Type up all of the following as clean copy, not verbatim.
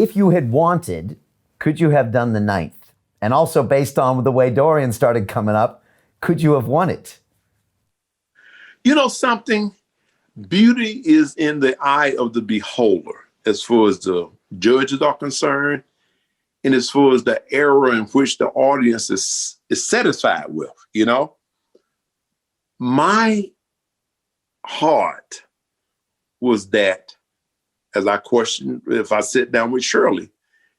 if you had wanted, could you have done the ninth? And also based on the way Dorian started coming up, could you have won it? You know something? Beauty is in the eye of the beholder as far as the judges are concerned, and as far as the era in which the audience is satisfied with, you know? My heart was that, as I questioned, if I sit down with Shirley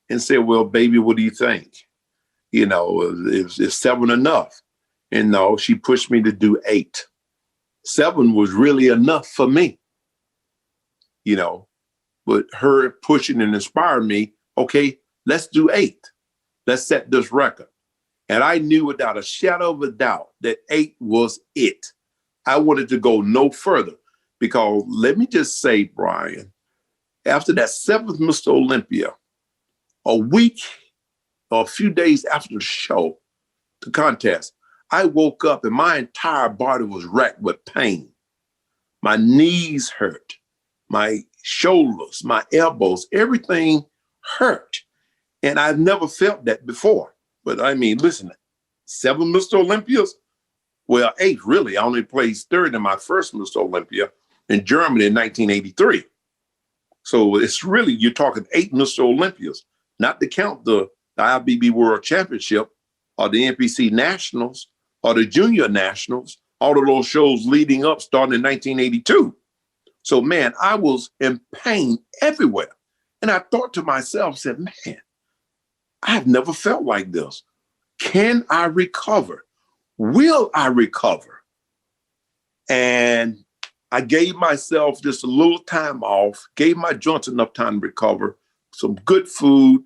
and said, well, baby, what do you think? You know, is 7 enough? And no, she pushed me to do 8. 7 was really enough for me, you know, but her pushing and inspiring me, okay, let's do 8. Let's set this record. And I knew without a shadow of a doubt that 8 was it. I wanted to go no further because let me just say, Brian, after that 7th Mr. Olympia, a week or a few days after the show, the contest, I woke up and my entire body was racked with pain. My knees hurt, my shoulders, my elbows, everything hurt. And I've never felt that before. But I mean, listen, 7 Mr. Olympias, well, 8 really. I only placed 3rd in my first Mr. Olympia in Germany in 1983. So it's really, you're talking 8 Mr. Olympias, not to count the IFBB World Championship or the NPC Nationals or the Junior Nationals, all of those shows leading up starting in 1982. So, man, I was in pain everywhere. And I thought to myself, said, man, I've never felt like this. Can I recover? Will I recover? And I gave myself just a little time off, gave my joints enough time to recover, some good food,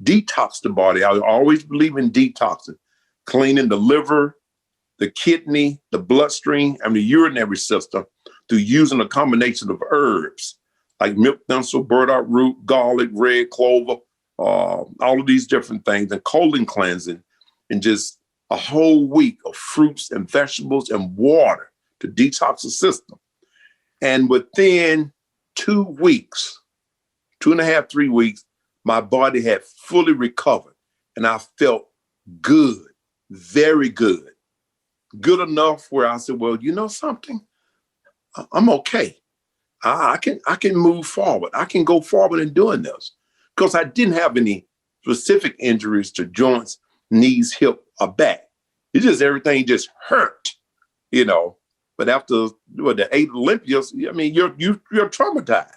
detox the body. I always believe in detoxing, cleaning the liver, the kidney, the bloodstream, and the urinary system through using a combination of herbs like milk thistle, burdock root, garlic, red clover, all of these different things, and colon cleansing, and just a whole week of fruits and vegetables and water to detox the system. And within 2 weeks, 2.5, 3 weeks, my body had fully recovered and I felt good, very good. Good enough where I said, well, you know something? I'm okay. I can move forward. I can go forward in doing this because I didn't have any specific injuries to joints, knees, hip, or back. It's just everything just hurt, you know. But after the 8 Olympias, I mean, you're traumatized.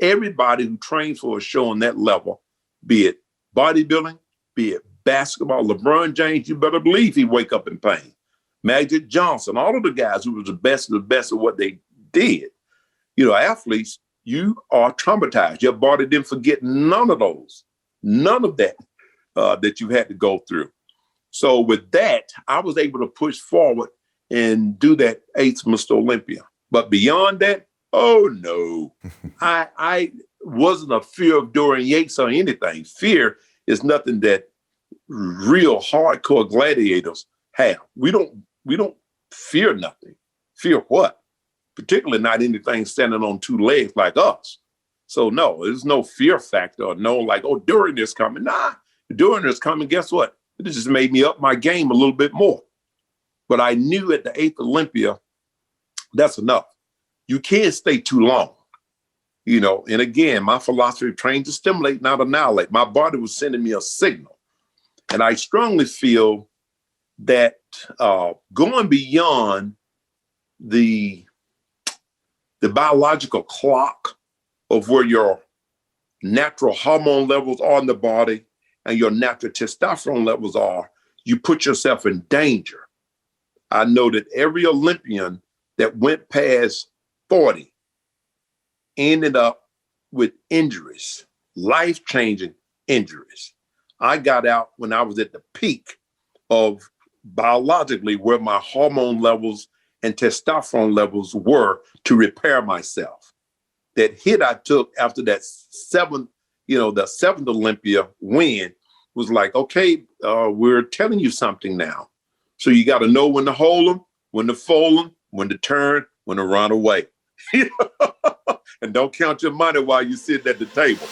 Everybody who trains for a show on that level, be it bodybuilding, be it basketball, LeBron James, you better believe he wake up in pain. Magic Johnson, all of the guys who was the best of what they did. You know, athletes, you are traumatized. Your body didn't forget none of those, none of that that you had to go through. So with that, I was able to push forward and do that 8th Mr. Olympia. But beyond that, oh no, I wasn't a fear of Dorian Yates or anything. Fear is nothing that real hardcore gladiators have. We don't fear nothing. Fear what? Particularly not anything standing on 2 legs like us. So no, there's no fear factor or no like, oh, Dorian is coming. Nah, Dorian is coming. Guess what? It just made me up my game a little bit more. But I knew at the 8th Olympia, that's enough. You can't stay too long, you know. And again, my philosophy, train to stimulate, not annihilate. My body was sending me a signal. And I strongly feel that going beyond the biological clock of where your natural hormone levels are in the body and your natural testosterone levels are, you put yourself in danger. I know that every Olympian that went past 40 ended up with injuries, life-changing injuries. I got out when I was at the peak of biologically where my hormone levels and testosterone levels were to repair myself. That hit I took after that 7th, the 7th Olympia win was like, okay, we're telling you something now. So you got to know when to hold them, when to fold them, when to turn, when to run away. And don't count your money while you sit at the table.